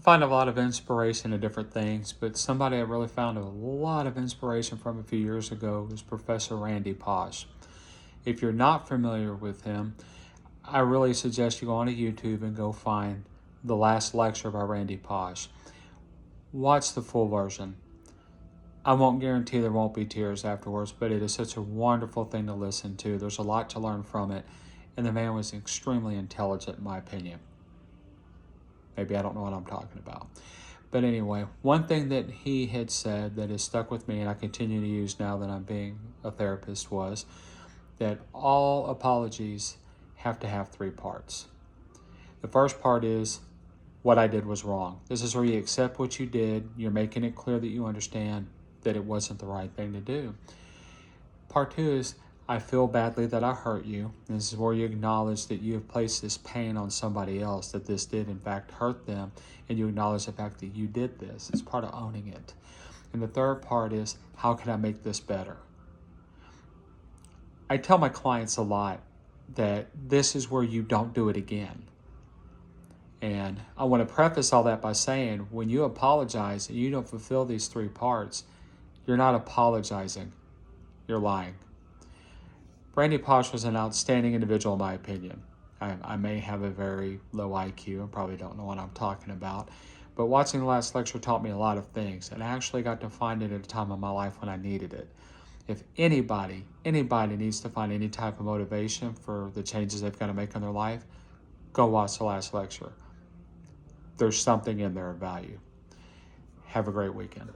find a lot of inspiration in different things, but somebody I really found a lot of inspiration from a few years ago was Professor Randy Pausch. If you're not familiar with him, I really suggest you go onto YouTube and go find the last lecture by Randy Pausch. Watch the full version. I won't guarantee there won't be tears afterwards, but it is such a wonderful thing to listen to. There's a lot to learn from it, and the man was extremely intelligent in my opinion. Maybe I don't know what I'm talking about. But anyway, one thing that he had said that has stuck with me and I continue to use now that I'm being a therapist was that all apologies have to have three parts. The first part is what I did was wrong. This is where you accept what you did. You're making it clear that you understand that it wasn't the right thing to do. Part two is I feel badly that I hurt you. This is where you acknowledge that you have placed this pain on somebody else, that this did in fact hurt them, and you acknowledge the fact that you did this. It's part of owning it. And the third part is, how can I make this better? I tell my clients a lot that this is where you don't do it again. And I want to preface all that by saying, when you apologize and you don't fulfill these three parts, you're not apologizing, you're lying. Randy Pausch was an outstanding individual in my opinion. I may have a very low IQ and probably don't know what I'm talking about, but watching the last lecture taught me a lot of things, and I actually got to find it at a time in my life when I needed it. If anybody needs to find any type of motivation for the changes they've got to make in their life, go watch the last lecture. There's something in there of value. Have a great weekend.